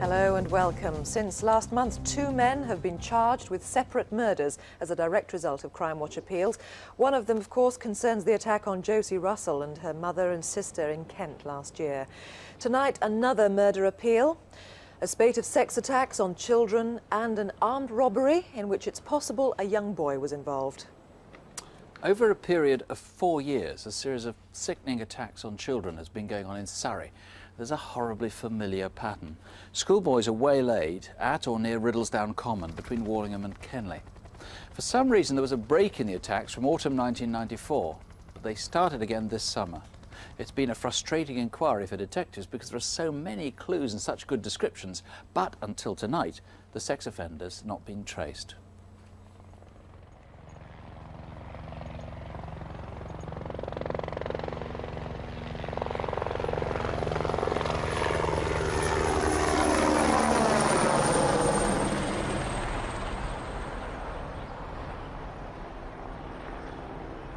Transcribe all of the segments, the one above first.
Hello and welcome. Since last month, 2 men have been charged with separate murders as a direct result of Crimewatch appeals. One of them, of course, concerns the attack on Josie Russell and her mother and sister in Kent last year. Tonight, another murder appeal, a spate of sex attacks on children and an armed robbery in which it's possible a young boy was involved. Over a period of 4 years, a series of sickening attacks on children has been going on in Surrey. There's a horribly familiar pattern. Schoolboys are waylaid at or near Riddlesdown Common between Wallingham and Kenley. For some reason, there was a break in the attacks from autumn 1994, but they started again this summer. It's been a frustrating inquiry for detectives because there are so many clues and such good descriptions, but until tonight, the sex offenders not been traced.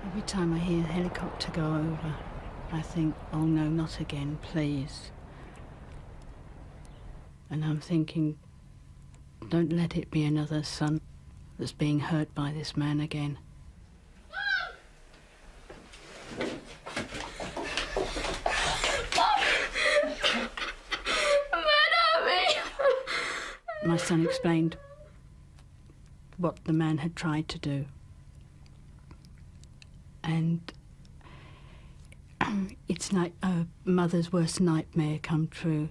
Every time I hear a helicopter go over, I think, oh no, not again, please. And I'm thinking, don't let it be another son that's being hurt by this man again. My son explained what the man had tried to do. And it's like a mother's worst nightmare come true.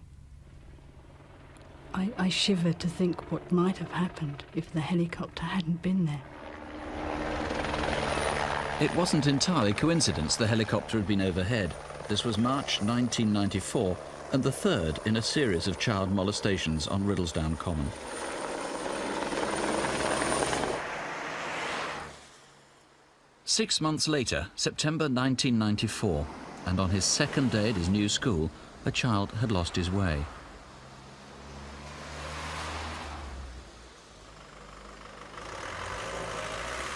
I shiver to think what might have happened if the helicopter hadn't been there. It wasn't entirely coincidence the helicopter had been overhead. This was March 1994 and the third in a series of child molestations on Riddlesdown Common. Six months later, September 1994, and on his second day at his new school, a child had lost his way.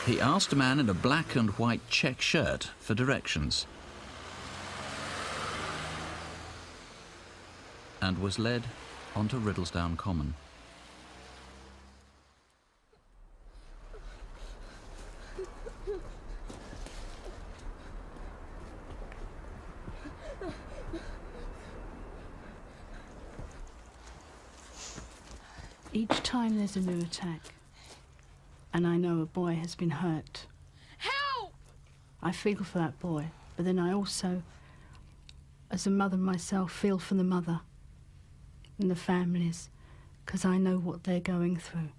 He asked a man in a black and white check shirt for directions and was led onto Riddlesdown Common. Each time there's a new attack, and I know a boy has been hurt, help! I feel for that boy, but then I also, as a mother myself, feel for the mother and the families, because I know what they're going through.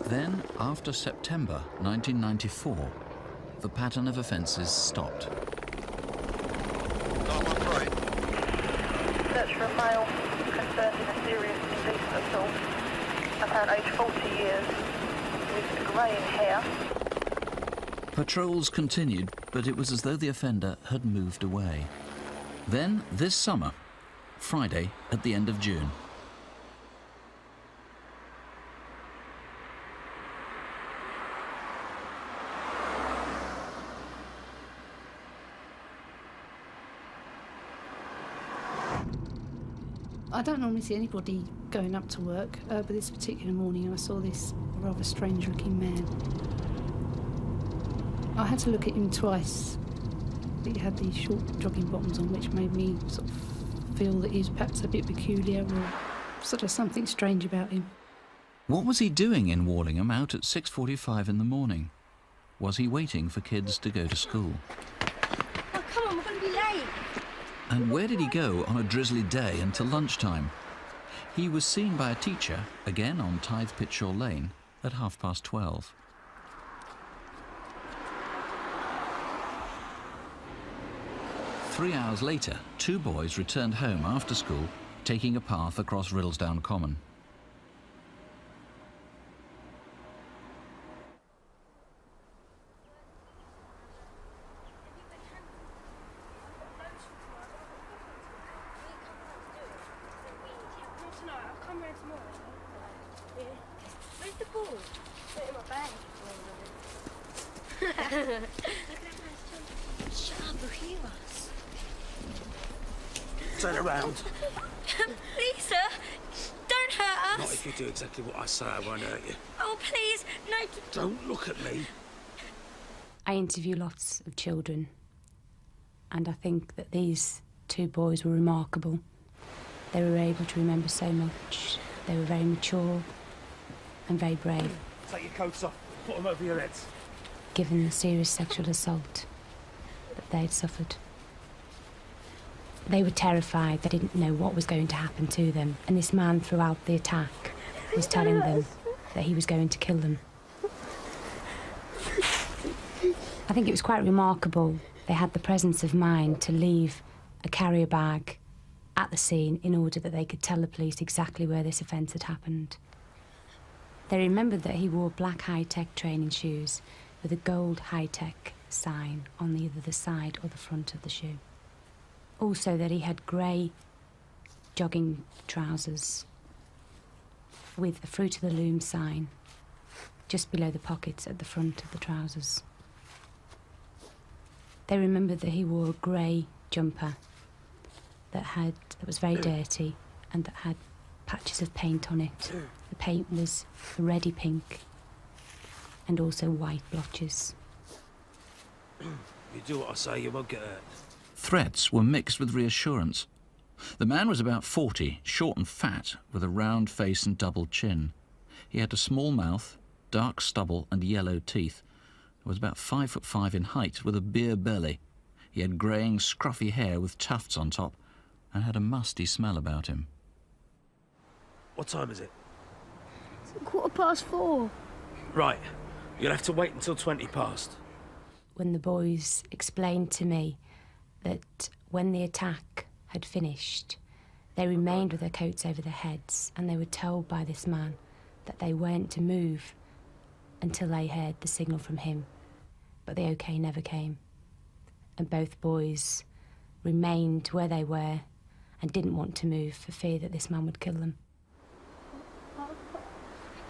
Then, after September 1994, the pattern of offences stopped. Search for a male concerned in a serious indecent assault, about age 40 years, with greying hair. Patrols continued, but it was as though the offender had moved away. Then, this summer, Friday at the end of June. I don't normally see anybody going up to work, but this particular morning I saw this rather strange-looking man. I had to look at him twice. He had these short jogging bottoms on, which made me sort of feel that he was perhaps a bit peculiar or sort of something strange about him. What was he doing in Wallingham out at 6:45 in the morning? Was he waiting for kids to go to school? Oh, come on, we're going to be late. And where did he go on a drizzly day until lunchtime? He was seen by a teacher, again on Tithe Pitshaw Lane, at 12:30. Three hours later, 2 boys returned home after school, taking a path across Riddlesdown Common. Where's the ball? Put it in my bag. Shut up, he'll hear us. Turn around. Please, sir, don't hurt us. Not if you do exactly what I say, I won't hurt you. Oh, please, no. Don't look at me. I interview lots of children, and I think that these two boys were remarkable. They were able to remember so much. They were very mature and very brave. Take your coats off, put them over your heads. Given the serious sexual assault that they'd suffered. They were terrified. They didn't know what was going to happen to them. And this man, throughout the attack, was telling them that he was going to kill them. I think it was quite remarkable. They had the presence of mind to leave a carrier bag at the scene in order that they could tell the police exactly where this offence had happened. They remembered that he wore black high-tech training shoes with a gold high-tech sign on either the side or the front of the shoe. Also that he had grey jogging trousers with a Fruit of the Loom sign just below the pockets at the front of the trousers. They remembered that he wore a grey jumper that was very dirty and that had patches of paint on it. The paint was a reddy pink and also white blotches. You do what I say, you won't get hurt. Threats were mixed with reassurance. The man was about 40, short and fat, with a round face and double chin. He had a small mouth, dark stubble and yellow teeth. He was about 5'5" in height, with a beer belly. He had greying, scruffy hair with tufts on top, and had a musty smell about him. What time is it? It's 4:15. Right. You'll have to wait until 20 past. When the boys explained to me that when the attack had finished, they remained with their coats over their heads, and they were told by this man that they weren't to move until they heard the signal from him. But the OK never came. And both boys remained where they were and didn't want to move for fear that this man would kill them.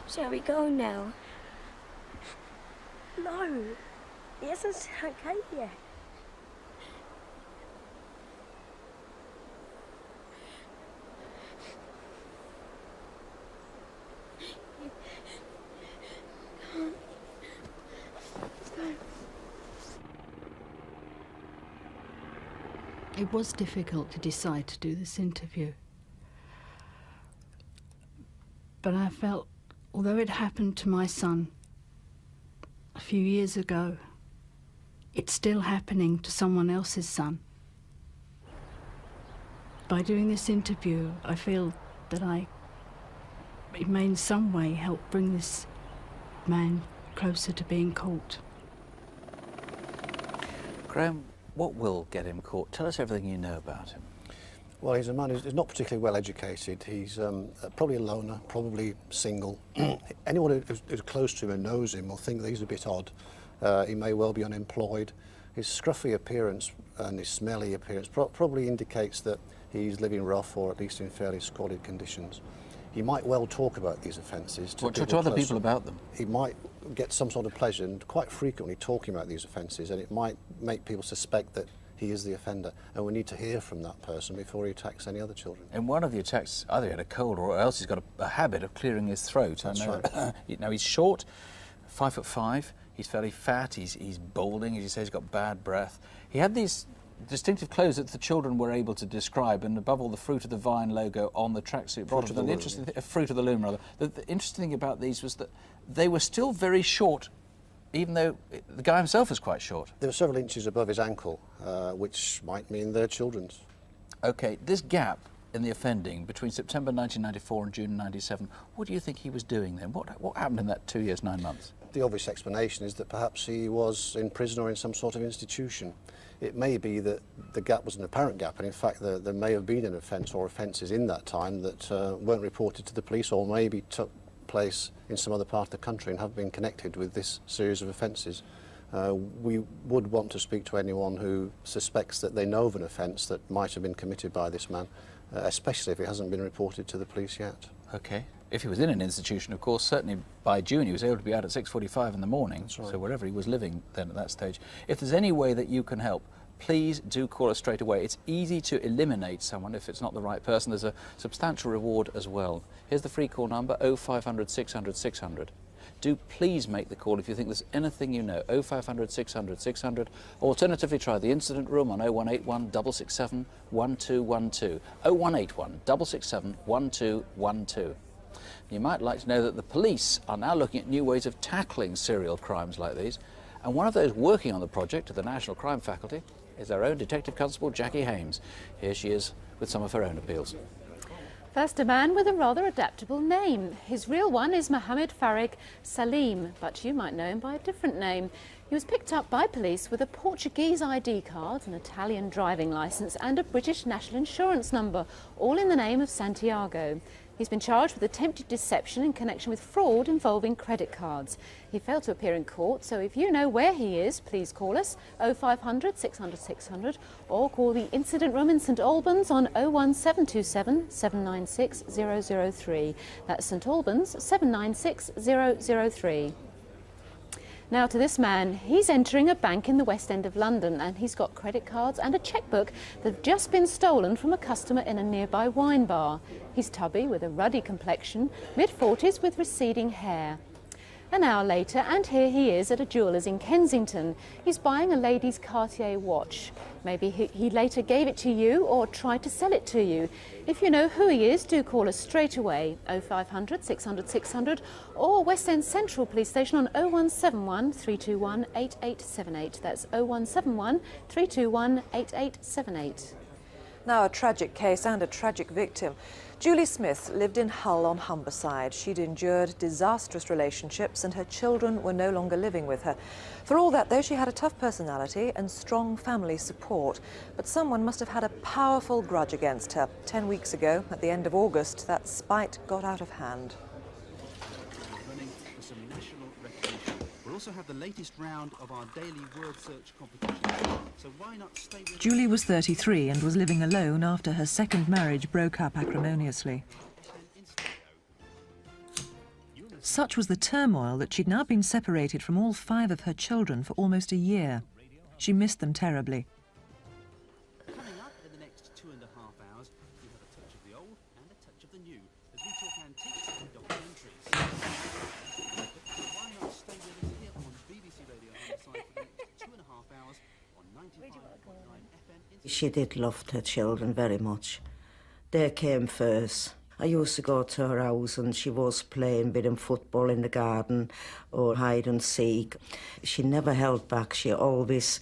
Shall we go now? No, it isn't okay yet. It was difficult to decide to do this interview. But I felt, although it happened to my son a few years ago, it's still happening to someone else's son. By doing this interview, I feel that it may in some way help bring this man closer to being caught. Graham, what will get him caught? Tell us everything you know about him. Well, he's a man who's not particularly well educated. He's probably a loner, probably single. Anyone who's close to him and knows him will think that he's a bit odd. He may well be unemployed. His scruffy appearance and his smelly appearance probably indicates that he's living rough or at least in fairly squalid conditions. He might well talk about these offences to other people about them. He might get some sort of pleasure in quite frequently talking about these offences, and it might make people suspect that he is the offender, and we need to hear from that person before he attacks any other children. In one of the attacks, either he had a cold or else he's got a habit of clearing his throat. That's I know. right. You know, he's short, 5'5", he's fairly fat, he's balding, as you say, he's got bad breath. He had these distinctive clothes that the children were able to describe, and above all the Fruit of the Vine logo on the tracksuit bottom. Fruit of the Loom, rather. The interesting thing about these was that they were still very short, even though the guy himself was quite short. They were several inches above his ankle, which might mean they're children's. OK, this gap in the offending between September 1994 and June 97, what do you think he was doing then? What happened in that 2 years, 9 months? The obvious explanation is that perhaps he was in prison or in some sort of institution. It may be that the gap was an apparent gap, and in fact there may have been an offence or offences in that time that weren't reported to the police, or maybe took place in some other part of the country and have been connected with this series of offences. We would want to speak to anyone who suspects that they know of an offence that might have been committed by this man, especially if it hasn't been reported to the police yet. OK. If he was in an institution, of course, certainly by June he was able to be out at 6:45 in the morning, That's right. So wherever he was living then at that stage. If there's any way that you can help, please do call us straight away. It's easy to eliminate someone if it's not the right person. There's a substantial reward as well. Here's the free call number, 0500 600 600. Do please make the call if you think there's anything you know, 0500 600 600. Alternatively, try the incident room on 0181 667 1212. 0181 667 1212. You might like to know that the police are now looking at new ways of tackling serial crimes like these, and one of those working on the project at the National Crime Faculty is our own Detective Constable Jackie Hames. Here she is with some of her own appeals. First, a man with a rather adaptable name. His real one is Mohammed Farik Salim, but you might know him by a different name. He was picked up by police with a Portuguese ID card, an Italian driving licence and a British national insurance number, all in the name of Santiago. He's been charged with attempted deception in connection with fraud involving credit cards. He failed to appear in court, so if you know where he is, please call us 0500 600 600 or call the incident room in St Albans on 01727 796 003. That's St Albans 796 003. Now to this man. He's entering a bank in the West End of London and he's got credit cards and a chequebook that have just been stolen from a customer in a nearby wine bar. He's tubby with a ruddy complexion, mid-40s with receding hair. An hour later, and here he is at a jeweller's in Kensington. He's buying a lady's Cartier watch. Maybe he later gave it to you or tried to sell it to you. If you know who he is, do call us straight away, 0500 600 600 or West End Central Police Station on 0171 321 8878. That's 0171 321 8878. Now a tragic case and a tragic victim. Julie Smith lived in Hull on Humberside. She'd endured disastrous relationships and her children were no longer living with her. For all that, though, she had a tough personality and strong family support. But someone must have had a powerful grudge against her. 10 weeks ago, at the end of August, that spite got out of hand. Running for some national recognition. We'll also have the latest round of our daily word search competition. So why not stay with Julie was 33 and was living alone after her second marriage broke up acrimoniously. Such was the turmoil that she'd now been separated from all 5 of her children for almost a year. She missed them terribly. Coming up in the next 2.5 hours, we have a touch of the old and a touch of the new as we talk antiques and documentaries. Why not stay with us here on BBC Radio Humberside for the next 2.5 hours on 95.9 FM. She did love her children very much. They came first. I used to go to her house and she was playing with them football in the garden or hide and seek. She never held back. She always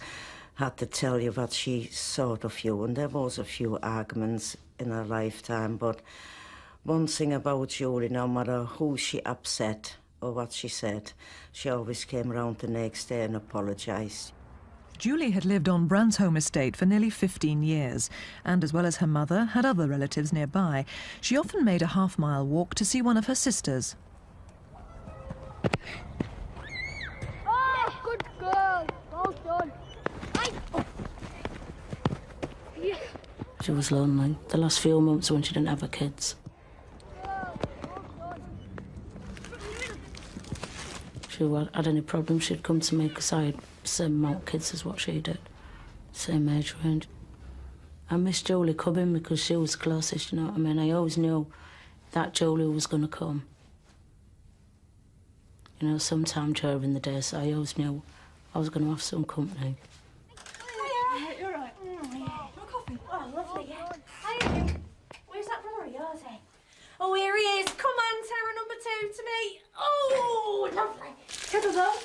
had to tell you what she thought of you, and there was a few arguments in her lifetime, but one thing about Julie, no matter who she upset or what she said, she always came round the next day and apologised. Julie had lived on Bransholme Estate for nearly 15 years, and as well as her mother, had other relatives nearby. She often made a half-mile walk to see one of her sisters. Oh, good girl. Well done. Yeah. She was lonely the last few months when she didn't have her kids. If she had any problems, she'd come to me because I had the same amount of kids as what she did, same age range. I miss Julie coming because she was the closest, you know what I mean? I always knew that Julie was going to come. You know, sometime during the day, so I always knew I was going to have some company. Hiya. You're right. Yeah. For a coffee? Oh, lovely, yeah. Hiya. Where's that brother of yours, eh? Oh, here he is. Come on, Sarah, number 2 to me. Oh, lovely. Good up.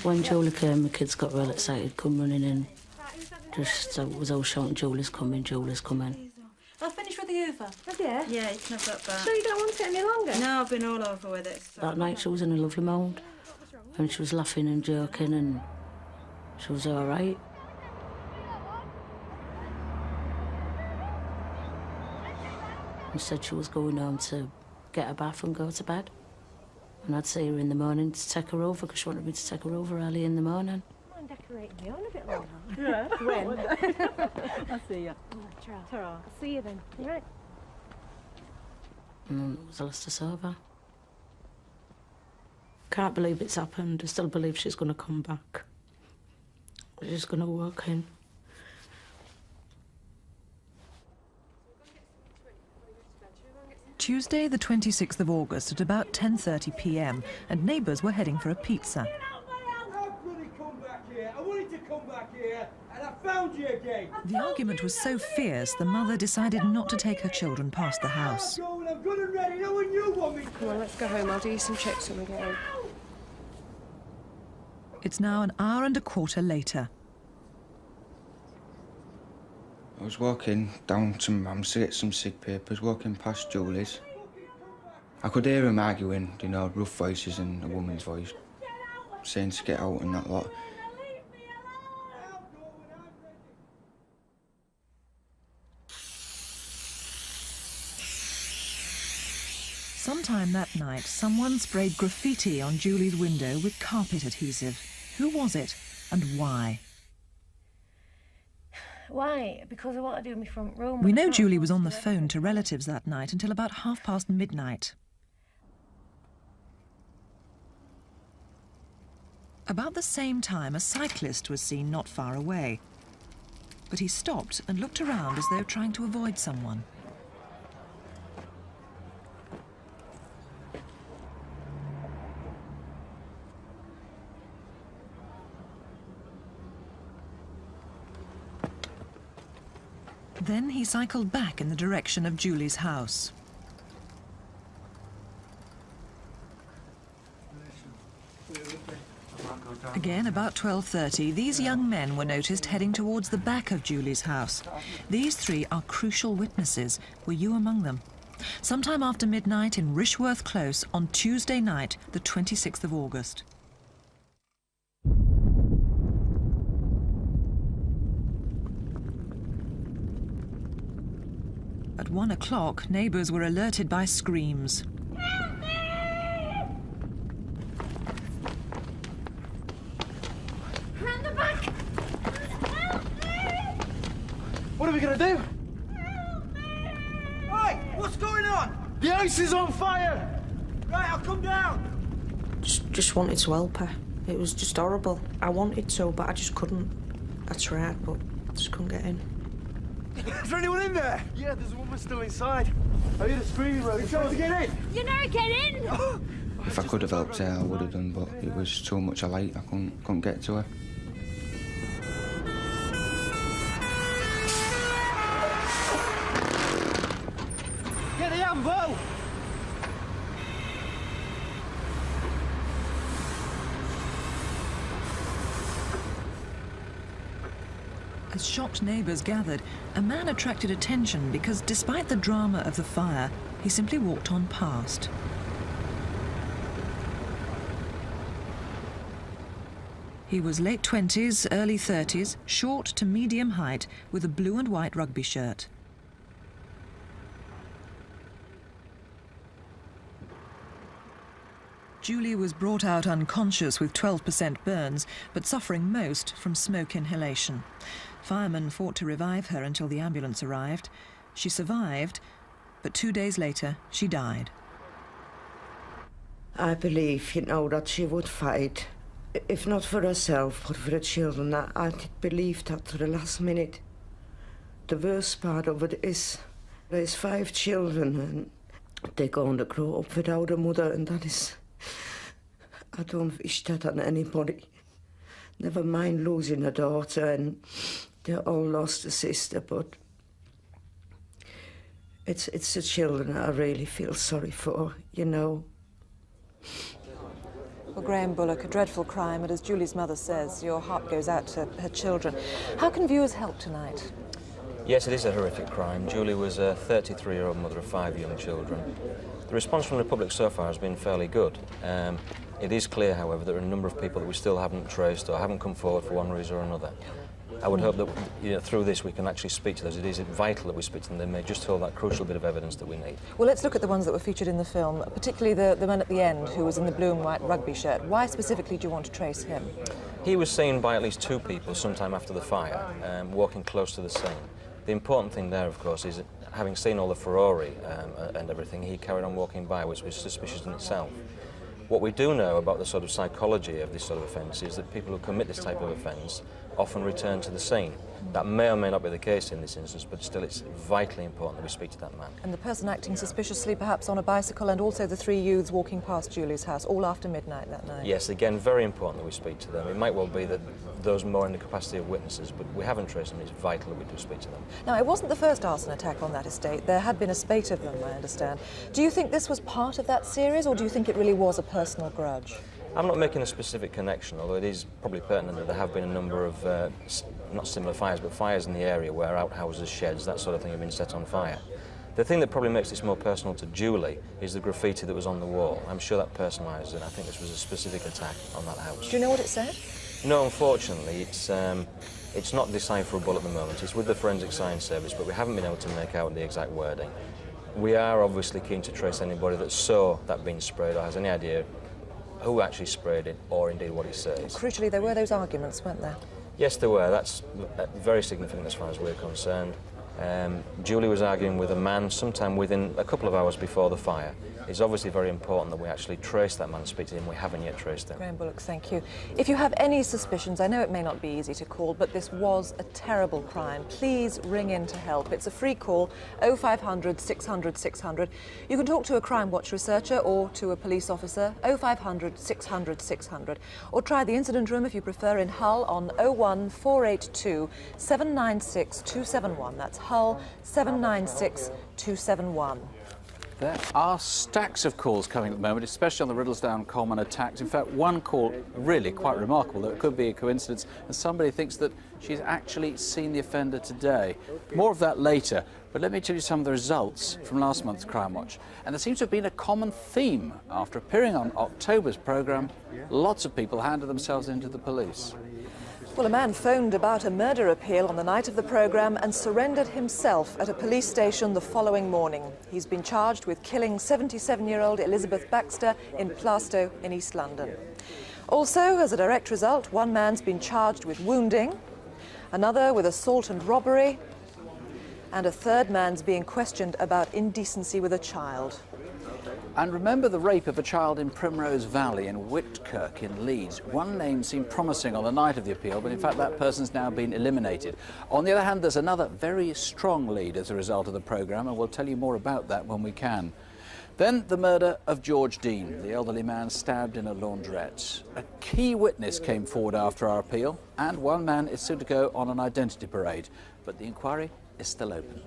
When Julie came, the kids got real excited, come running in. Just was all shouting, Julie's coming, Julie's coming. I'll finish with the Uber. Have you? Yeah, it's not that bad. Sure you don't want it any longer? No, I've been all over with it. So. That night she was in a lovely mood, and she was laughing and joking, and she was all right. And said she was going home to get a bath and go to bed. And I'd see her in the morning to take her over, because she wanted me to take her over early in the morning. I'm decorating you on a bit longer. Yeah. When? I'll see you. Ta-ra. I'll see you then. You right? And then it was the last us over. Can't believe it's happened. I still believe she's going to come back. I'm just going to walk in. Tuesday, the 26th of August at about 10:30 p.m, and neighbours were heading for a pizza. I wanted to come back here, and I found you again. The argument was so fierce, the mother decided not to take her children past the house. I'm good and ready. No one you want me to. Come on, let's go home. I'll do you some chips when we get home. It's now an hour and a quarter later. I was walking down to Mum's to get some sick papers, walking past Julie's. I could hear them arguing, you know, rough voices and a woman's voice, saying to get out and that lot. Sometime that night, someone sprayed graffiti on Julie's window with carpet adhesive. Who was it, and why? Why? Because I want to do my front room. We know Julie was on the phone to relatives that night until about midnight. About the same time, a cyclist was seen not far away. But he stopped and looked around as though trying to avoid someone. Then he cycled back in the direction of Julie's house. Again, about 12:30, these young men were noticed heading towards the back of Julie's house. These three are crucial witnesses. Were you among them? Sometime after midnight in Rishworth Close on Tuesday night, the 26th of August. At 1 o'clock, neighbours were alerted by screams. Round the back! What are we going to do? Right, what's going on? The house is on fire! Right, I'll come down. Just wanted to help her. It was just horrible. I wanted to, but I just couldn't. I tried, but just couldn't get in. Is there anyone in there? Yeah, there's a woman still inside. I hear the screaming. Are you trying to get in? You never get in! If I could have helped her, I would have done, but it was too much a light. I couldn't get to her. Get the ambo! As shocked neighbours gathered, a man attracted attention because despite the drama of the fire, he simply walked on past. He was late 20s, early 30s, short to medium height, with a blue and white rugby shirt. Julie was brought out unconscious with 12% burns, but suffering most from smoke inhalation. Firemen fought to revive her until the ambulance arrived. She survived, but 2 days later, she died. I believe, you know, that she would fight. If not for herself, but for the children. I did believe that to the last minute. The worst part of it is there's 5 children and they're going to grow up without a mother, and that is... I don't wish that on anybody. Never mind losing a daughter, and they all lost a sister, but it's the children I really feel sorry for, you know. Well, Graham Bullock, a dreadful crime, and as Julie's mother says, your heart goes out to her children. How can viewers help tonight? Yes, it is a horrific crime. Julie was a 33-year-old mother of 5 young children. The response from the public so far has been fairly good. It is clear, however, that there are a number of people that we still haven't traced or haven't come forward for one reason or another. I would hope that, you know, through this we can actually speak to those. It is vital that we speak to them. They may just hold that crucial bit of evidence that we need. Well, let's look at the ones that were featured in the film, particularly the man at the end who was in the blue and white rugby shirt. Why specifically do you want to trace him? He was seen by at least 2 people sometime after the fire, walking close to the scene. The important thing there, of course, is that having seen all the furore and everything, he carried on walking by, which was suspicious in itself. What we do know about the sort of psychology of this sort of offence is that people who commit this type of offence often return to the scene. That may or may not be the case in this instance, but still it's vitally important that we speak to that man. And the person acting suspiciously, perhaps on a bicycle, and also the 3 youths walking past Julie's house, all after midnight that night. Yes, again, very important that we speak to them. It might well be that those more in the capacity of witnesses, but we haven't traced them. It's vital that we do speak to them. Now, it wasn't the first arson attack on that estate. There had been a spate of them, I understand. Do you think this was part of that series, or do you think it really was a personal grudge? I'm not making a specific connection, although it is probably pertinent that there have been a number of, not similar fires, but fires in the area where outhouses, sheds, that sort of thing have been set on fire. The thing that probably makes this more personal to Julie is the graffiti that was on the wall. I'm sure that personalises it. I think this was a specific attack on that house. Do you know what it said? No, unfortunately, it's not decipherable at the moment. It's with the Forensic Science Service, but we haven't been able to make out the exact wording. We are obviously keen to trace anybody that saw that being sprayed or has any idea who actually sprayed it, or indeed what it says. Crucially, there were those arguments, weren't there? Yes, there were. That's very significant as far as we're concerned. Julie was arguing with a man sometime within a couple of hours before the fire. It's obviously very important that we actually trace that man and speak to him. We haven't yet traced him. Graham Bullock, thank you. If you have any suspicions, I know it may not be easy to call, but this was a terrible crime. Please ring in to help. It's a free call, 0500 600 600. You can talk to a Crimewatch researcher or to a police officer, 0500 600 600. Or try the incident room if you prefer in Hull on 01482 796 271. That's Hull 796 271. There are stacks of calls coming at the moment, especially on the Riddlesdown Common attacks. In fact, one call really quite remarkable, though it could be a coincidence, and somebody thinks that she's actually seen the offender today. More of that later, but let me tell you some of the results from last month's Crimewatch. And there seems to have been a common theme. After appearing on October's programme, lots of people handed themselves into the police. Well, a man phoned about a murder appeal on the night of the programme and surrendered himself at a police station the following morning. He's been charged with killing 77-year-old Elizabeth Baxter in Plaistow in East London. Also, as a direct result, one man's been charged with wounding, another with assault and robbery, and a third man's being questioned about indecency with a child. And remember the rape of a child in Primrose Valley in Whitkirk in Leeds. One name seemed promising on the night of the appeal, but in fact that person's now been eliminated. On the other hand, there's another very strong lead as a result of the programme, and we'll tell you more about that when we can. Then the murder of George Dean, the elderly man stabbed in a laundrette. A key witness came forward after our appeal, and one man is soon to go on an identity parade. But the inquiry is still open.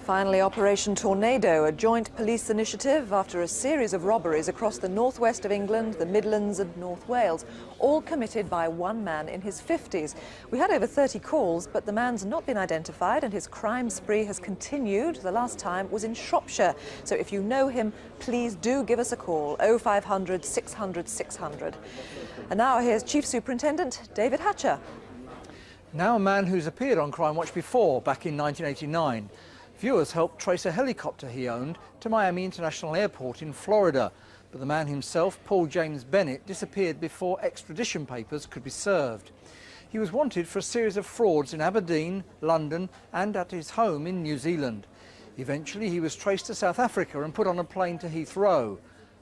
Finally, Operation Tornado, a joint police initiative after a series of robberies across the northwest of England, the Midlands and North Wales, all committed by one man in his 50s. We had over 30 calls, but the man's not been identified and his crime spree has continued. The last time was in Shropshire. So if you know him, please do give us a call, 0500 600 600. And now here's Chief Superintendent David Hatcher. Now a man who's appeared on Crimewatch before, back in 1989. Viewers helped trace a helicopter he owned to Miami International Airport in Florida, but the man himself, Paul James Bennett, disappeared before extradition papers could be served. He was wanted for a series of frauds in Aberdeen, London and at his home in New Zealand. Eventually he was traced to South Africa and put on a plane to Heathrow.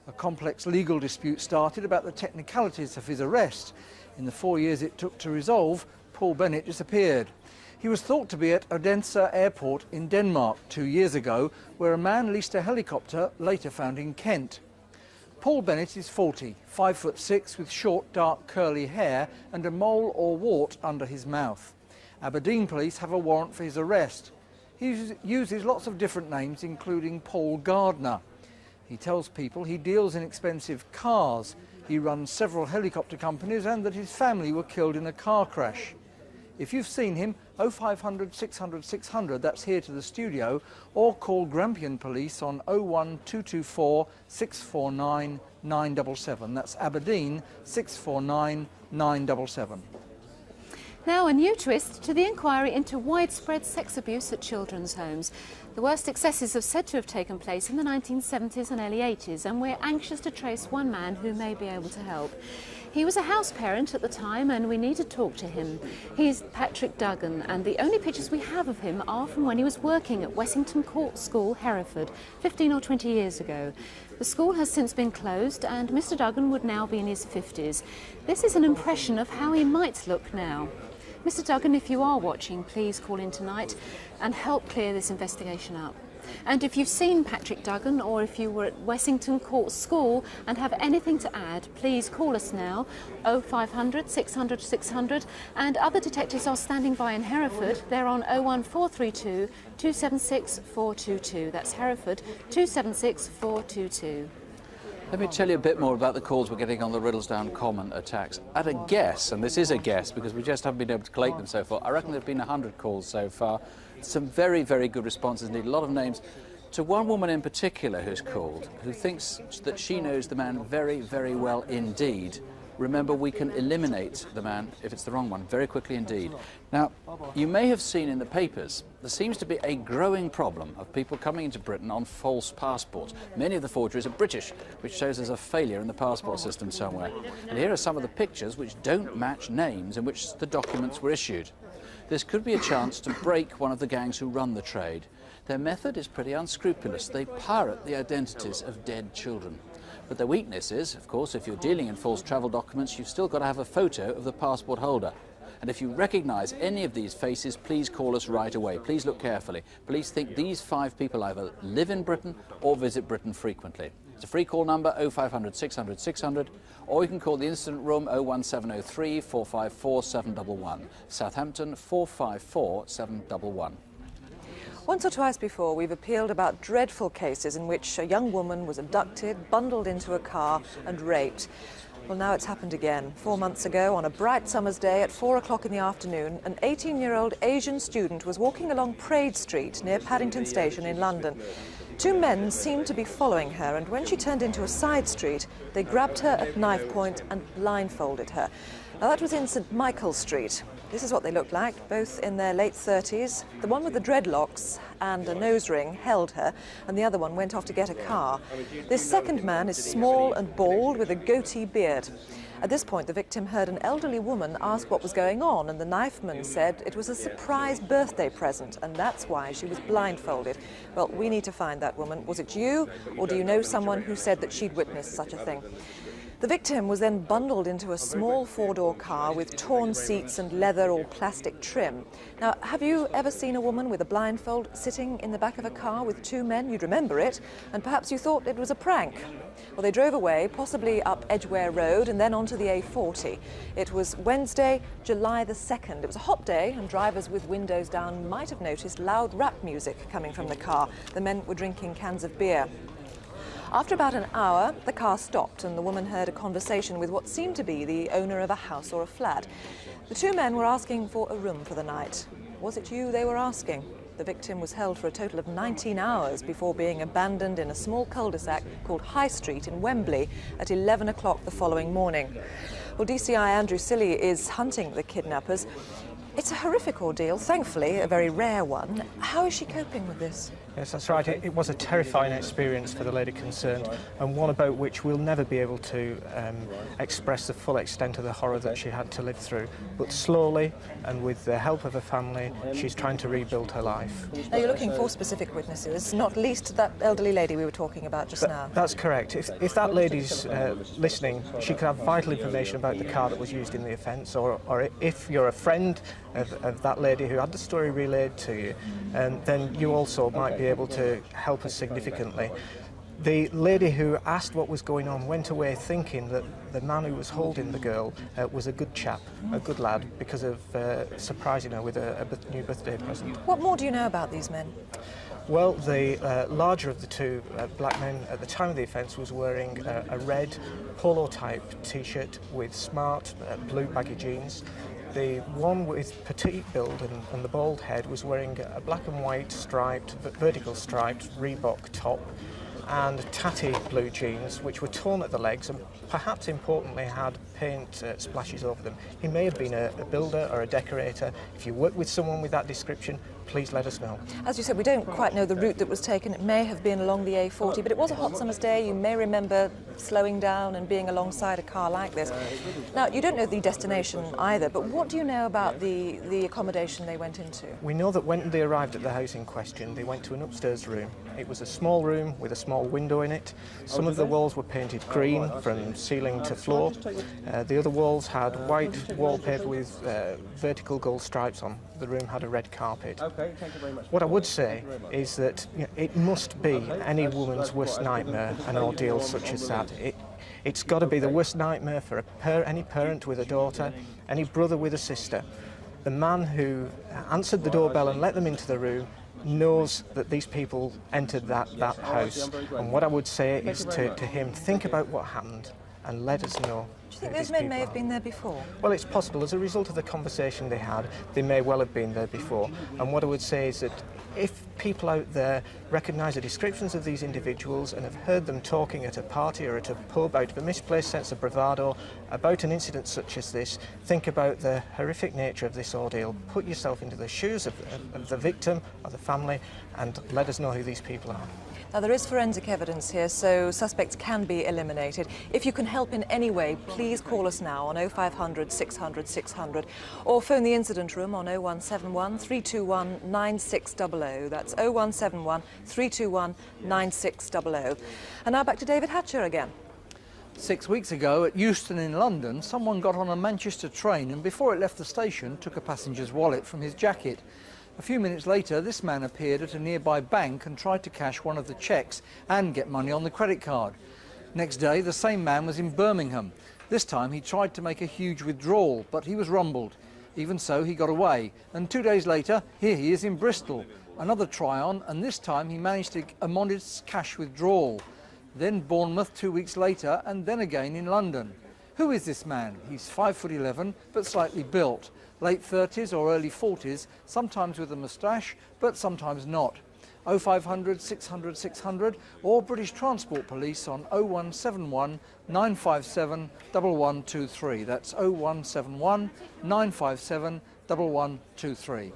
A complex legal dispute started about the technicalities of his arrest. In the 4 years it took to resolve, Paul Bennett disappeared. He was thought to be at Odense Airport in Denmark 2 years ago, where a man leased a helicopter later found in Kent. Paul Bennett is 40, 5'6", with short, dark, curly hair and a mole or wart under his mouth. Aberdeen police have a warrant for his arrest. He uses lots of different names, including Paul Gardner. He tells people he deals in expensive cars, he runs several helicopter companies and that his family were killed in a car crash. If you've seen him, 0500 600 600, that's here to the studio, or call Grampian Police on 01224 649 977. That's Aberdeen 649 977. Now a new twist to the inquiry into widespread sex abuse at children's homes. The worst excesses are said to have taken place in the 1970s and early 80s, and we're anxious to trace one man who may be able to help. He was a house parent at the time and we need to talk to him. He's Patrick Duggan, and the only pictures we have of him are from when he was working at Wessington Court School, Hereford, 15 or 20 years ago. The school has since been closed and Mr Duggan would now be in his 50s. This is an impression of how he might look now. Mr Duggan, if you are watching, please call in tonight and help clear this investigation up. And if you've seen Patrick Duggan, or if you were at Wessington Court School and have anything to add, please call us now, 0500 600 600, and other detectives are standing by in Hereford. They're on 01432 276 422. That's Hereford, 276 422. Let me tell you a bit more about the calls we're getting on the Riddlesdown Common attacks. At a guess, and this is a guess because we just haven't been able to collate them so far, I reckon there have been 100 calls so far. Some very, very good responses indeed, a lot of names. To one woman in particular who's called, who thinks that she knows the man very, very well indeed. Remember, we can eliminate the man, if it's the wrong one, very quickly indeed. Now, you may have seen in the papers, there seems to be a growing problem of people coming into Britain on false passports. Many of the forgeries are British, which shows there's a failure in the passport system somewhere. And here are some of the pictures which don't match names in which the documents were issued. This could be a chance to break one of the gangs who run the trade. Their method is pretty unscrupulous. They pirate the identities of dead children. But their weakness is, of course, if you're dealing in false travel documents, you've still got to have a photo of the passport holder. And if you recognise any of these faces, please call us right away. Please look carefully. Please think these 5 people either live in Britain or visit Britain frequently. It's a free call number, 0500 600 600, or you can call the incident room 01703 454 711. Southampton 454 711. Once or twice before, we've appealed about dreadful cases in which a young woman was abducted, bundled into a car and raped. Well, now it's happened again. 4 months ago, on a bright summer's day at 4 o'clock in the afternoon, an 18-year-old Asian student was walking along Praed Street near Paddington Station in London. 2 men seemed to be following her, and when she turned into a side street, they grabbed her at knife point and blindfolded her. Now, that was in St Michael's Street. This is what they looked like, both in their late 30s. The one with the dreadlocks and a nose ring held her, and the other one went off to get a car. This second man is small and bald with a goatee beard. At this point, the victim heard an elderly woman ask what was going on, and the knifeman said it was a surprise birthday present, and that's why she was blindfolded. Well, we need to find that woman. Was it you, or do you know someone who said that she'd witnessed such a thing? The victim was then bundled into a small 4-door car with torn seats and leather or plastic trim. Now, have you ever seen a woman with a blindfold sitting in the back of a car with 2 men? You'd remember it, and perhaps you thought it was a prank. Well, they drove away, possibly up Edgware Road and then onto the A40. It was Wednesday, July the 2nd. It was a hot day, and drivers with windows down might have noticed loud rap music coming from the car. The men were drinking cans of beer. After about an hour, the car stopped and the woman heard a conversation with what seemed to be the owner of a house or a flat. The 2 men were asking for a room for the night. Was it you they were asking? The victim was held for a total of 19 hours before being abandoned in a small cul-de-sac called High Street in Wembley at 11 o'clock the following morning. Well, DCI Andrew Silly is hunting the kidnappers. It's a horrific ordeal, thankfully a very rare one. How is she coping with this? Yes, that's right. It was a terrifying experience for the lady concerned, and one about which we'll never be able to express the full extent of the horror that she had to live through. But slowly, and with the help of her family, she's trying to rebuild her life. Now, you're looking for specific witnesses, not least that elderly lady we were talking about just now. That's correct. If that lady's listening, she could have vital information about the car that was used in the offence, or if you're a friend of that lady who had the story relayed to you, then you also might be able to help us significantly. The lady who asked what was going on went away thinking that the man who was holding the girl was a good chap, a good lad, because of surprising her with a new birthday present. What more do you know about these men? Well, the larger of the 2 black men at the time of the offence was wearing a red polo-type T-shirt with smart blue baggy jeans. The one with petite build and the bald head was wearing a black and white striped, vertical striped Reebok top and tatty blue jeans which were torn at the legs and perhaps importantly had paint splashes over them. He may have been a builder or a decorator. If you work with someone with that description, please let us know. As you said, we don't quite know the route that was taken. It may have been along the A40, but it was a hot summer's day. You may remember slowing down and being alongside a car like this. Now, you don't know the destination either, but what do you know about the accommodation they went into? We know that when they arrived at the house in question, they went to an upstairs room. It was a small room with a small window in it. Some of the walls were painted green from ceiling to floor. The other walls had white wallpaper with vertical gold stripes on. The room had a red carpet. Okay, thank you very much. What I would say is that it must be any woman's worst nightmare, an ordeal such as that. It's got to be the worst nightmare for any parent with a daughter, any brother with a sister. The man who answered the doorbell and let them into the room knows that these people entered that house. And what I would say is to him, think about what happened and let us know. Do you think those men may have been there before? Well, it's possible. As a result of the conversation they had, they may well have been there before. And what I would say is that if people out there recognise the descriptions of these individuals and have heard them talking at a party or at a pub out of a misplaced sense of bravado about an incident such as this, think about the horrific nature of this ordeal. Put yourself into the shoes of the victim or the family and let us know who these people are. Now, there is forensic evidence here, so suspects can be eliminated. If you can help in any way, please call us now on 0500 600 600 or phone the incident room on 0171 321 9600. That's 0171 321 9600. And now back to David Hatcher again. 6 weeks ago at Euston in London, someone got on a Manchester train and before it left the station took a passenger's wallet from his jacket. A few minutes later, this man appeared at a nearby bank and tried to cash one of the cheques and get money on the credit card. Next day, the same man was in Birmingham. This time, he tried to make a huge withdrawal, but he was rumbled. Even so, he got away. And 2 days later, here he is in Bristol. Another try-on, and this time he managed to a modest cash withdrawal. Then Bournemouth 2 weeks later, and then again in London. Who is this man? He's 5'11", but slightly built. Late 30s or early 40s, sometimes with a moustache, but sometimes not. 0500 600 600 or British Transport Police on 0171 957 1123. That's 0171 957 1123.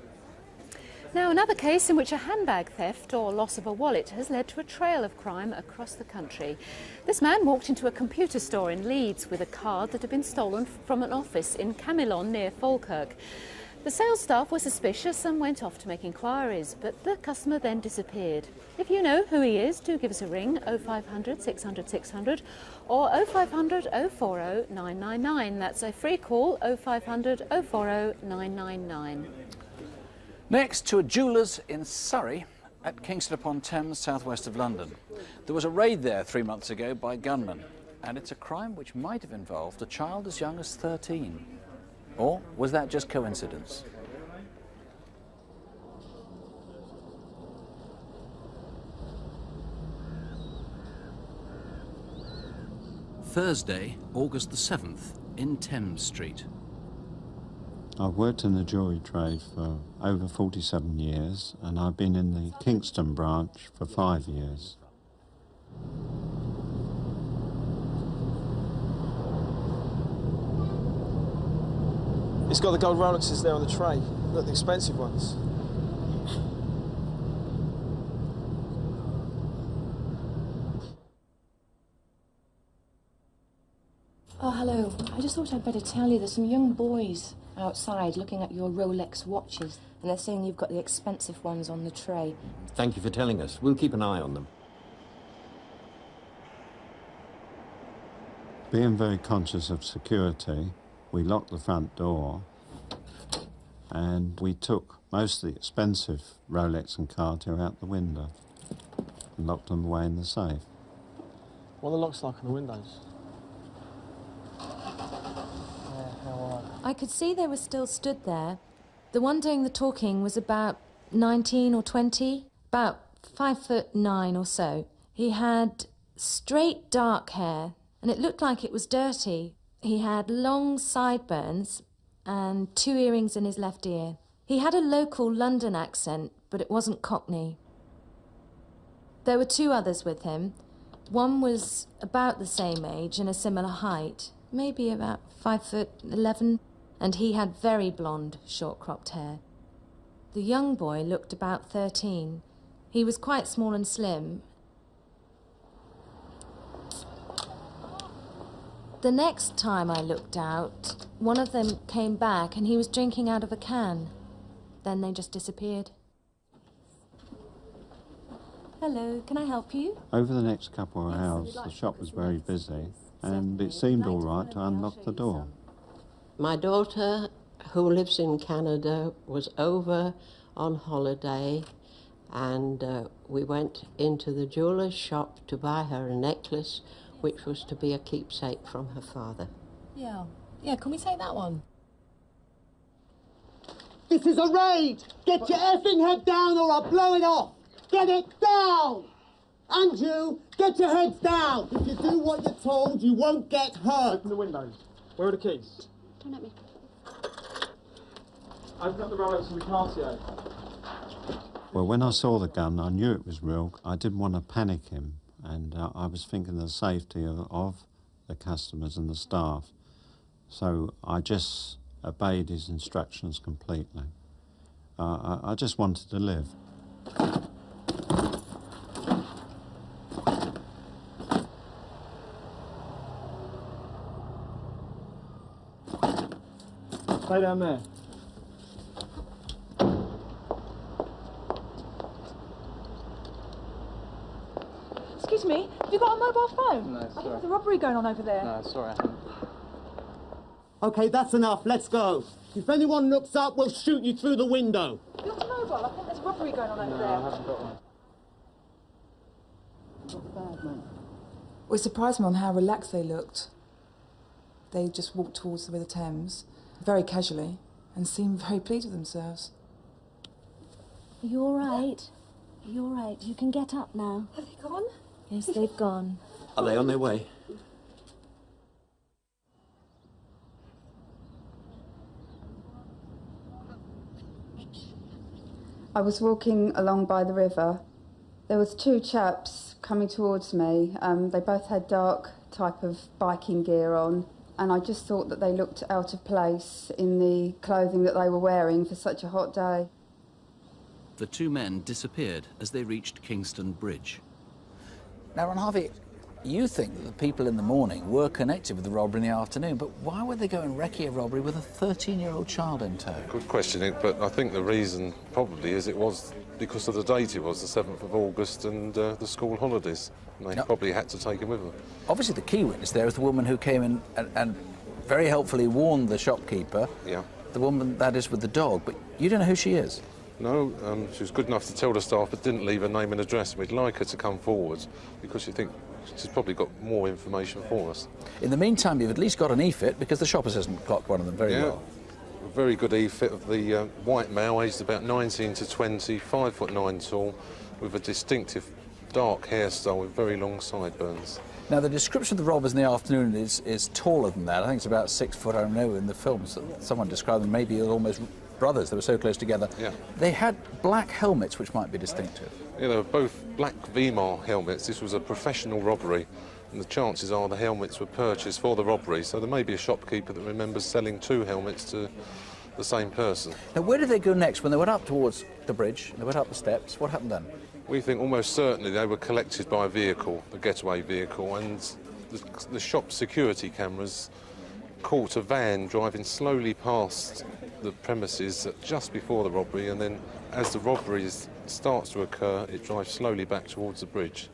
Now, another case in which a handbag theft or loss of a wallet has led to a trail of crime across the country. This man walked into a computer store in Leeds with a card that had been stolen from an office in Camillon near Falkirk. The sales staff were suspicious and went off to make inquiries, but the customer then disappeared. If you know who he is, do give us a ring, 0500 600 600 or 0500 040 999. That's a free call, 0500 040 999. Next, to a jeweller's in Surrey at Kingston upon Thames, southwest of London. There was a raid there 3 months ago by gunmen, and it's a crime which might have involved a child as young as 13. Or was that just coincidence? Thursday, August the 7th, in Thames Street. I've worked in the jewellery trade for over 47 years and I've been in the Kingston branch for 5 years. It's got the gold Rolexes there on the tray. Look, the expensive ones. Oh, hello. I just thought I'd better tell you there's some young boys outside looking at your Rolex watches, and they're saying you've got the expensive ones on the tray. Thank you for telling us. We'll keep an eye on them. Being very conscious of security, we locked the front door and we took most of the expensive Rolex and Cartier out the window and locked them away in the safe. What are the locks like on the windows? I could see they were still stood there. The one doing the talking was about 19 or 20, about 5'9" or so. He had straight dark hair, and it looked like it was dirty. He had long sideburns and 2 earrings in his left ear. He had a local London accent, but it wasn't Cockney. There were 2 others with him. One was about the same age and a similar height, maybe about 5'11", and he had very blonde, short-cropped hair. The young boy looked about 13. He was quite small and slim. The next time I looked out, one of them came back and he was drinking out of a can. Then they just disappeared. Hello, can I help you? Over the next couple of hours, the shop was very busy, and it seemed all right to unlock the door. My daughter, who lives in Canada, was over on holiday, and we went into the jeweller's shop to buy her a necklace, which was to be a keepsake from her father. Yeah. Yeah, can we take that one? This is a raid! Get your effing head down or I'll blow it off! Get it down! And you, get your heads down! If you do what you're told, you won't get hurt. Open the windows. Where are the keys? Don't let me. Open up the Rolex and the Cartier. Well, when I saw the gun, I knew it was real. I didn't want to panic him, and I was thinking of the safety of the customers and the staff. So I just obeyed his instructions completely. I just wanted to live. Stay down there. Excuse me, have you got a mobile phone? No, I think sorry. there's a robbery going on over there. No, sorry, I haven't. Okay, that's enough. Let's go. If anyone looks up, we'll shoot you through the window. Have you got a mobile? I think there's a robbery going on over No, there. I haven't got one. It surprised me on how relaxed they looked. They just walked towards the River Thames, very casually, and seemed very pleased with themselves. Are you all right? Are you all right? You can get up now. Have they gone? Yes, they've gone. Are they on their way? I was walking along by the river. There was two chaps coming towards me. They both had dark type of biking gear on, and I just thought that they looked out of place in the clothing that they were wearing for such a hot day. The two men disappeared as they reached Kingston Bridge. Now, Ron Harvey, you think that the people in the morning were connected with the robbery in the afternoon, but why would they go and recce a robbery with a 13-year-old child in tow? Good question, but I think the reason probably is it was because of the date it was, the 7th of August, and the school holidays. And they probably had to take him with them. Obviously, the key witness there is the woman who came in and very helpfully warned the shopkeeper. Yeah. The woman, that is, with the dog, but you don't know who she is? No, she was good enough to tell the staff, but didn't leave her name and address. We'd like her to come forward because you think she's probably got more information for us. In the meantime, you've at least got an e-fit because the shop assistant clocked one of them very well. A very good e-fit of the white male, aged about 19 to 20, 5'9" tall, with a distinctive dark hairstyle with very long sideburns. Now, the description of the robbers in the afternoon is taller than that. I think it's about 6 foot. I don't know, in the films, someone described them maybe as almost brothers. They were so close together. Yeah. They had black helmets, which might be distinctive. Yeah, they were both black Weimar helmets. This was a professional robbery, and the chances are the helmets were purchased for the robbery, so there may be a shopkeeper that remembers selling 2 helmets to the same person. Now, where did they go next? When they went up towards the bridge, they went up the steps, what happened then? We think almost certainly they were collected by a vehicle, the getaway vehicle, and the shop security cameras caught a van driving slowly past the premises just before the robbery, and then as the robbery starts to occur, it drives slowly back towards the bridge.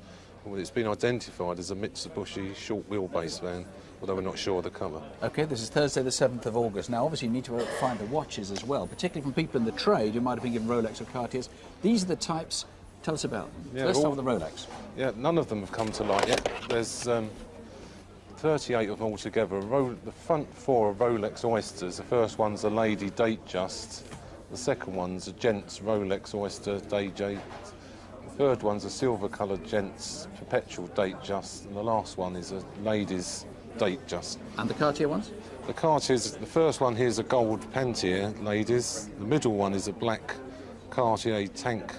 Well, it's been identified as a Mitsubishi short wheelbase van, although we're not sure of the colour. OK, this is Thursday the 7th of August. Now, obviously, you need to find the watches as well, particularly from people in the trade who might have been given Rolex or Cartiers. These are the types. Tell us about them. Yeah, Let's start with the Rolex. Yeah, none of them have come to light yet. There's 38 of them altogether. The front 4 are Rolex Oysters. The first one's a lady Datejust. The second one's a gents Rolex Oyster Datejust. The third one's a silver-coloured gents Perpetual Datejust. And the last one is a ladies Datejust. And the Cartier ones? The Cartiers, the first one here is a gold Pantier ladies. The middle one is a black Cartier tank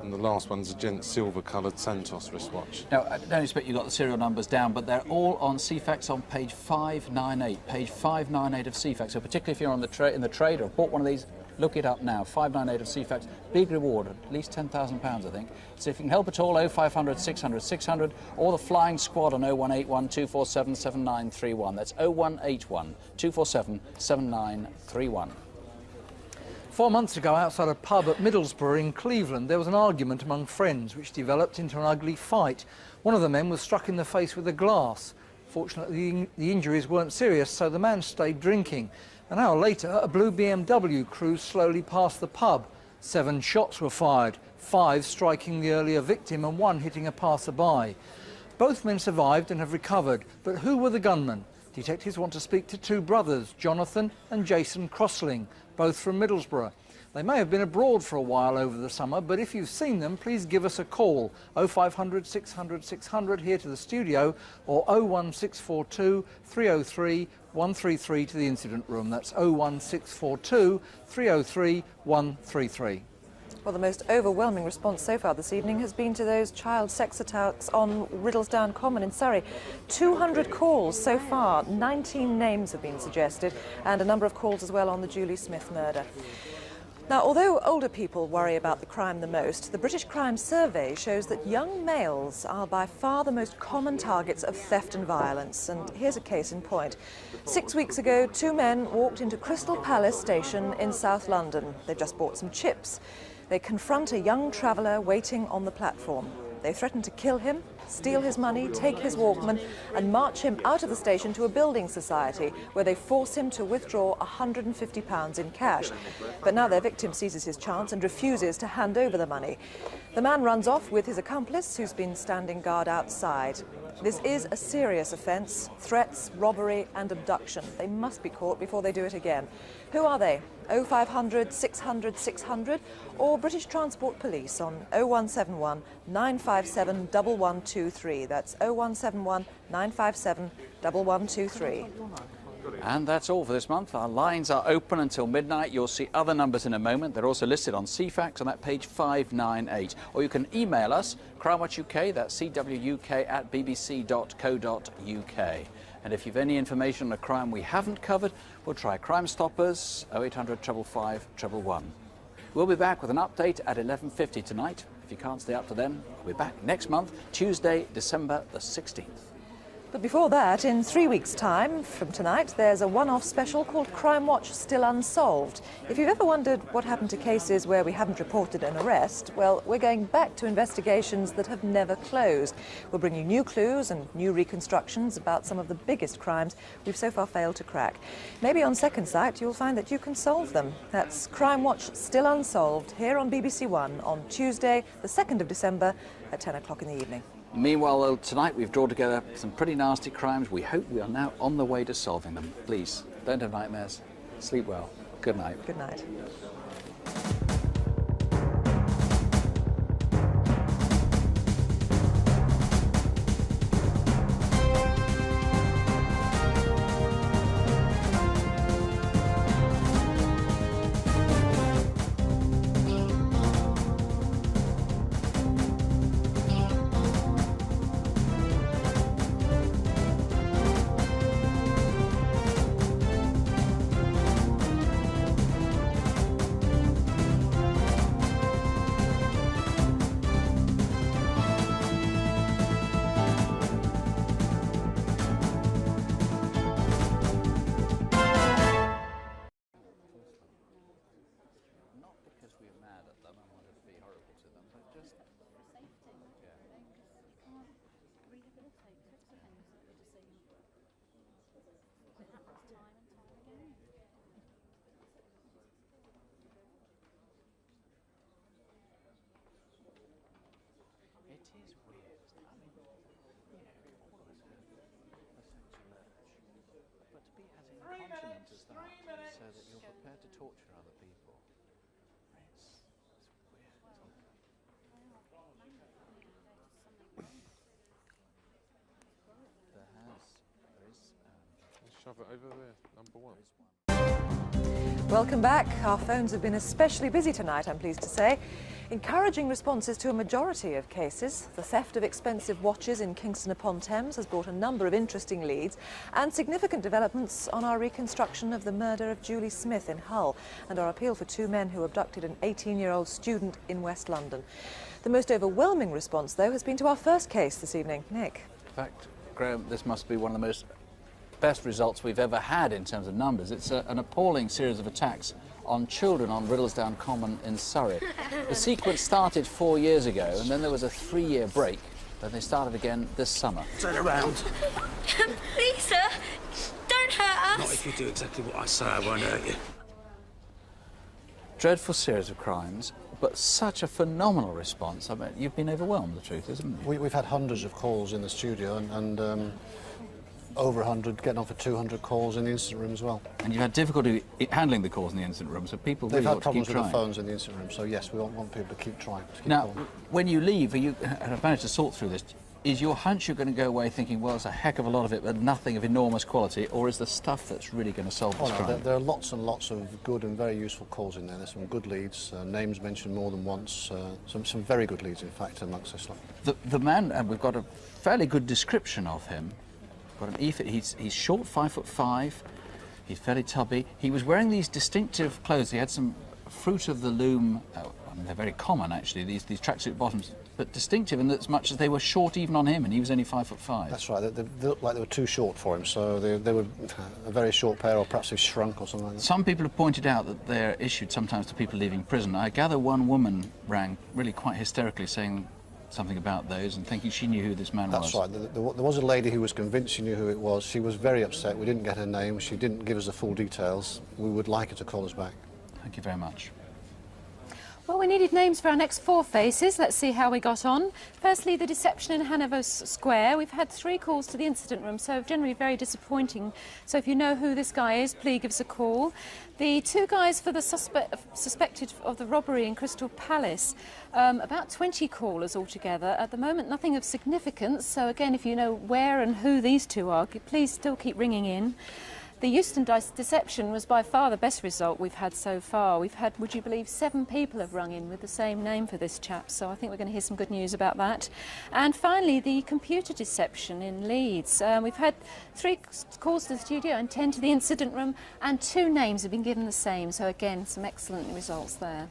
and the last one's a gent silver-coloured Santos wristwatch. Now, I don't expect you got the serial numbers down, but they're all on CFAX on page 598, page 598 of CFAX. So particularly if you're on the in the trade or bought one of these, look it up now. 598 of CFAX, big reward, at least £10,000, I think. So if you can help at all, 0500 600 600, or the Flying Squad on 0181 247 7931. That's 0181 247 7931. 4 months ago, outside a pub at Middlesbrough in Cleveland, there was an argument among friends which developed into an ugly fight. One of the men was struck in the face with a glass. Fortunately, the injuries weren't serious, so the man stayed drinking. An hour later, a blue BMW cruised slowly past the pub. 7 shots were fired, 5 striking the earlier victim and 1 hitting a passerby. Both men survived and have recovered, but who were the gunmen? Detectives want to speak to 2 brothers, Jonathan and Jason Crossling, both from Middlesbrough. They may have been abroad for a while over the summer, but if you've seen them, please give us a call. 0500 600 600 here to the studio, or 01642 303 133 to the incident room. That's 01642 303 133. Well, the most overwhelming response so far this evening has been to those child sex attacks on Riddlesdown Common in Surrey. 200 calls so far, 19 names have been suggested, and a number of calls as well on the Julie Smith murder. Now, although older people worry about the crime the most, the British Crime Survey shows that young males are by far the most common targets of theft and violence. And here's a case in point. 6 weeks ago, 2 men walked into Crystal Palace Station in South London. They've just bought some chips. They confront a young traveller waiting on the platform. They threaten to kill him, steal his money, take his Walkman and march him out of the station to a building society where they force him to withdraw £150 in cash. But now their victim seizes his chance and refuses to hand over the money. The man runs off with his accomplice, who's been standing guard outside. This is a serious offence: threats, robbery and abduction. They must be caught before they do it again. Who are they? 0500 600 600 or British Transport Police on 0171 957 1123. That's 0171 957 1123. And that's all for this month. Our lines are open until midnight. You'll see other numbers in a moment. They're also listed on CFAX on that page 598. Or you can email us, Crimewatch UK, that's cwuk@bbc.co.uk. And if you've any information on a crime we haven't covered, we'll try Crime Stoppers, 0800 555 111. We'll be back with an update at 11:50 tonight. If you can't stay up to then, we'll be back next month, Tuesday, December the 16th. But before that, in 3 weeks' time from tonight, there's a one-off special called Crimewatch Still Unsolved. If you've ever wondered what happened to cases where we haven't reported an arrest, well, we're going back to investigations that have never closed. We'll bring you new clues and new reconstructions about some of the biggest crimes we've so far failed to crack. Maybe on second sight, you'll find that you can solve them. That's Crimewatch Still Unsolved, here on BBC One on Tuesday, the 2nd of December at 10 o'clock in the evening. Meanwhile, tonight we've drawn together some pretty nasty crimes. We hope we are now on the way to solving them. Please, don't have nightmares. Sleep well. Good night. Good night. So that you're prepared to torture other people. It's weird. Shove it over there, number 1. Welcome back. Our phones have been especially busy tonight, I'm pleased to say. Encouraging responses to a majority of cases. The theft of expensive watches in Kingston-upon-Thames has brought a number of interesting leads and significant developments on our reconstruction of the murder of Julie Smith in Hull and our appeal for two men who abducted an 18-year-old student in West London. The most overwhelming response, though, has been to our first case this evening. Nick. In fact, Graham, this must be one of the best results we've ever had in terms of numbers. It's an appalling series of attacks on children on Riddlesdown Common in Surrey. The sequence started 4 years ago, and then there was a 3-year break. Then they started again this summer. Turn around. Please, sir, don't hurt us. Not if you do exactly what I say, I won't hurt you. Dreadful series of crimes, but such a phenomenal response. I mean, you've been overwhelmed, the truth is, haven't you? We've had hundreds of calls in the studio and over 100, getting on for 200 calls in the incident room as well. And you've had difficulty handling the calls in the incident room, so people really They've ought had to keep problems with trying. the phones in the incident room, so yes, we want people to keep trying. To keep Now, calling. when you leave, and I've managed to sort through this, is your hunch you're going to go away thinking, well, it's a heck of a lot of it, but nothing of enormous quality, or is the stuff that's really going to solve this crime? There are lots and lots of good and very useful calls in there. There's some good leads, names mentioned more than once, some very good leads, in fact, amongst this lot. The man, and we've got a fairly good description of him. Got an he's short, 5'5", he's fairly tubby. He was wearing these distinctive clothes. He had some Fruit of the Loom, I mean, they're very common actually, these tracksuit bottoms, but distinctive in as much as they were short even on him, and he was only 5'5". That's right, they looked like they were too short for him, so they were a very short pair, or perhaps they've shrunk or something like that. Some people have pointed out that they're issued sometimes to people leaving prison. I gather one woman rang really quite hysterically saying something about those and thinking she knew who this man was. That's right. There was a lady who was convinced she knew who it was. She was very upset. We didn't get her name. She didn't give us the full details. We would like her to call us back. Thank you very much. Well, we needed names for our next 4 faces. Let's see how we got on. Firstly, the deception in Hanover Square. We've had 3 calls to the incident room, so generally very disappointing. So if you know who this guy is, please give us a call. The 2 guys for the suspected of the robbery in Crystal Palace. About 20 callers altogether. At the moment, nothing of significance. So again, if you know where and who these 2 are, please still keep ringing in. The Euston deception was by far the best result we've had so far. We've had, would you believe, 7 people have rung in with the same name for this chap, so I think we're going to hear some good news about that. And finally, the computer deception in Leeds. We've had 3 calls to the studio and 10 to the incident room, and 2 names have been given the same, so again, some excellent results there.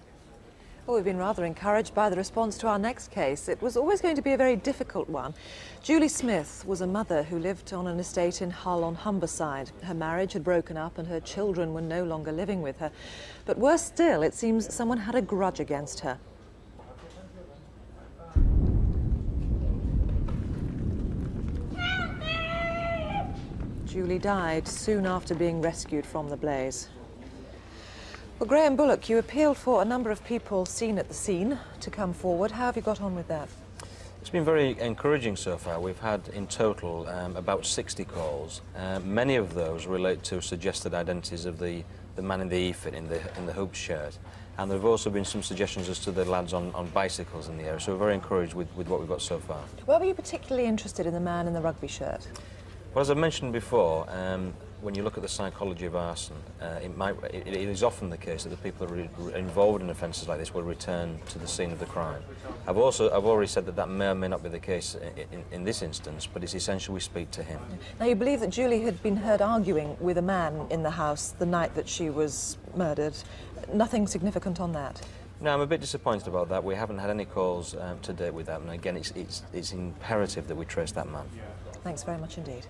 Well, we've been rather encouraged by the response to our next case. It was always going to be a very difficult one. Julie Smith was a mother who lived on an estate in Hull on Humberside. Her marriage had broken up and her children were no longer living with her. But worse still, it seems someone had a grudge against her. Julie died soon after being rescued from the blaze. Well, Graham Bullock, you appealed for a number of people seen at the scene to come forward. How have you got on with that? It's been very encouraging so far. We've had in total about 60 calls. Many of those relate to suggested identities of the man in the e-fit in the hoop shirt. And there have also been some suggestions as to the lads on bicycles in the area, so we're very encouraged with what we've got so far. Why were you particularly interested in the man in the rugby shirt? Well, as I mentioned before, when you look at the psychology of arson, it is often the case that the people who are involved in offences like this will return to the scene of the crime. I've already said that may or may not be the case in this instance, but it's essential we speak to him. Now, you believe that Julie had been heard arguing with a man in the house the night that she was murdered. Nothing significant on that? No, I'm a bit disappointed about that. We haven't had any calls to date with that, and again, it's imperative that we trace that man. Thanks very much indeed.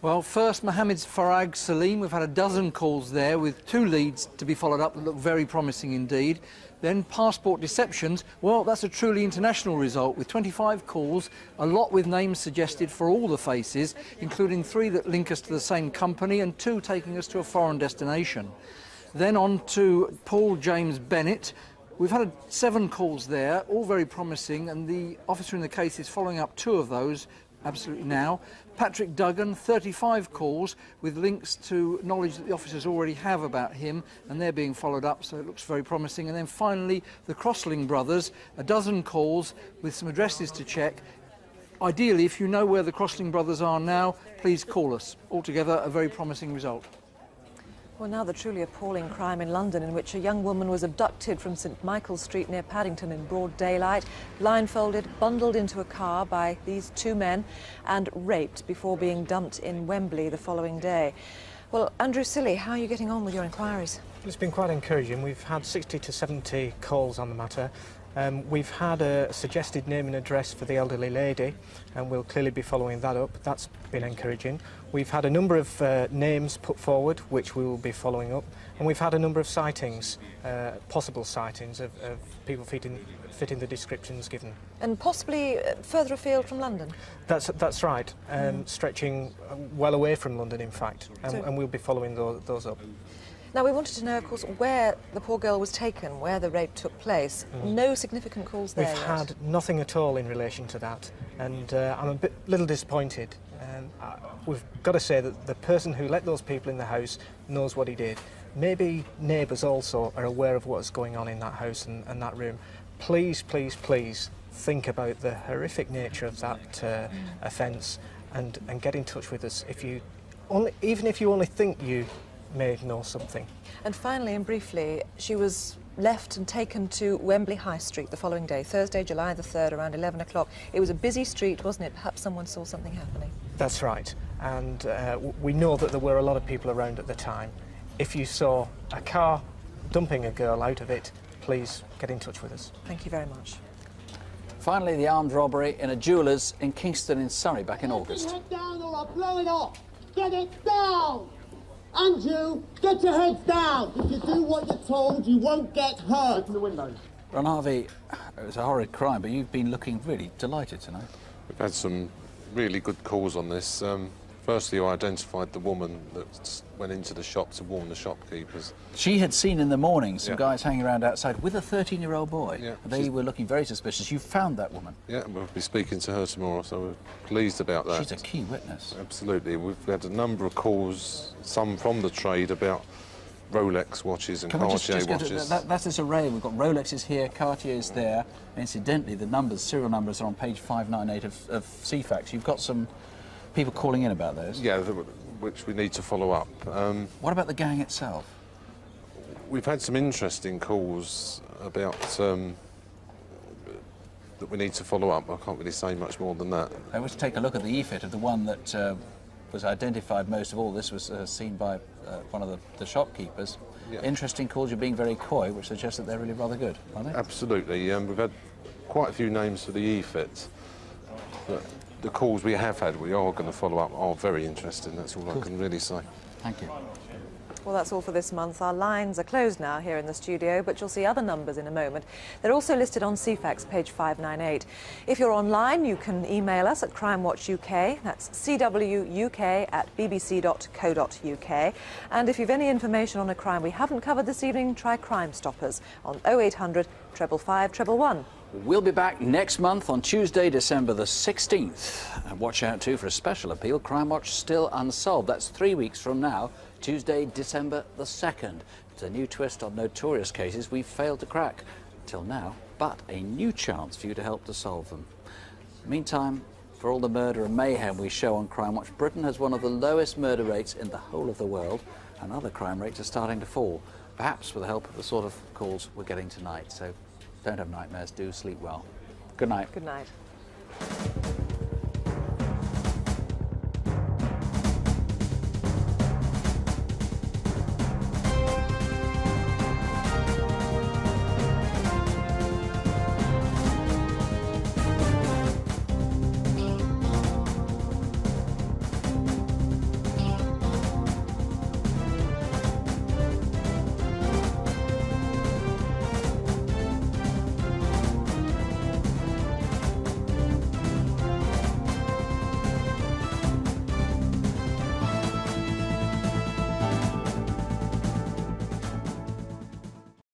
Well, first, Mohammed Farag Salim. We've had a dozen calls there with 2 leads to be followed up that look very promising indeed. Then passport deceptions. Well, that's a truly international result with 25 calls, a lot with names suggested for all the faces, including 3 that link us to the same company and 2 taking us to a foreign destination. Then on to Paul James Bennett. We've had 7 calls there, all very promising, and the officer in the case is following up 2 of those absolutely now. Patrick Duggan, 35 calls with links to knowledge that the officers already have about him, and they're being followed up, so it looks very promising. And then finally, the Crossling brothers, a dozen calls with some addresses to check. Ideally, if you know where the Crossling brothers are now, please call us. Altogether, a very promising result. Well, now the truly appalling crime in London in which a young woman was abducted from St Michael's Street near Paddington in broad daylight, blindfolded, bundled into a car by these two men and raped before being dumped in Wembley the following day. Well, Andrew Silly, how are you getting on with your inquiries? It's been quite encouraging. We've had 60 to 70 calls on the matter. We've had a suggested name and address for the elderly lady, and we'll clearly be following that up. That's been encouraging. We've had a number of names put forward, which we will be following up, and we've had a number of sightings, possible sightings of people fitting the descriptions given. And possibly further afield from London? That's right, stretching well away from London, in fact, and we'll be following those up. Now, we wanted to know, of course, where the poor girl was taken, where the rape took place. No significant calls there We've had nothing at all in relation to that, and I'm a little disappointed. We've got to say that the person who let those people in the house knows what he did. Maybe neighbours also are aware of what's going on in that house and that room. Please, please, please think about the horrific nature of that offence and get in touch with us even if you only think you may know something. And finally and briefly, she was left and taken to Wembley High Street the following day, Thursday, July the 3rd, around 11 o'clock. It was a busy street, wasn't it? Perhaps someone saw something happening. That's right, and we know that there were a lot of people around at the time. If you saw a car dumping a girl out of it, please get in touch with us. Thank you very much. Finally, the armed robbery in a jeweller's in Kingston in Surrey back in August. Get your head down or I'll blow it off! Get it down! And you, get your heads down! If you do what you're told, you won't get hurt. Open the windows. Ron Harvey, it was a horrid crime, but you've been looking really delighted tonight. We've had some really good calls on this. Firstly, I identified the woman that went into the shop to warn the shopkeepers. She had seen in the morning some guys hanging around outside with a 13-year-old boy. Yeah, they were looking very suspicious. You found that woman. Yeah, we'll be speaking to her tomorrow, so we're pleased about that. She's a key witness. Absolutely. We've had a number of calls, some from the trade, about Rolex watches and Cartier watches. That's this array. We've got Rolexes here, Cartiers there. Incidentally, the serial numbers are on page 598 of CFAX. You've got some people calling in about those. Yeah, which we need to follow up. What about the gang itself? We've had some interesting calls about that we need to follow up. I can't really say much more than that. I was to take a look at the e-fit of the one that was identified most of all. This was seen by one of the shopkeepers. Yeah. Interesting calls. You're being very coy, which suggests that they're really rather good, aren't they? Absolutely. We've had quite a few names for the e-fit. The calls we have had, we are going to follow up, are very interesting. That's all I can really say. Thank you. Well, that's all for this month. Our lines are closed now here in the studio, but you'll see other numbers in a moment. They're also listed on CFAX, page 598. If you're online, you can email us at Crimewatch UK. That's cwuk@bbc.co.uk. And if you've any information on a crime we haven't covered this evening, try Crime Stoppers on 0800 555 111. We'll be back next month on Tuesday, December the 16th. And watch out too for a special appeal, Crimewatch Still Unsolved. That's 3 weeks from now, Tuesday, December the 2nd. It's a new twist on notorious cases we've failed to crack till now, but a new chance for you to help to solve them. Meantime, for all the murder and mayhem we show on Crimewatch, Britain has one of the lowest murder rates in the whole of the world, and other crime rates are starting to fall, perhaps with the help of the sort of calls we're getting tonight. So don't have nightmares, do sleep well. Good night. Good night.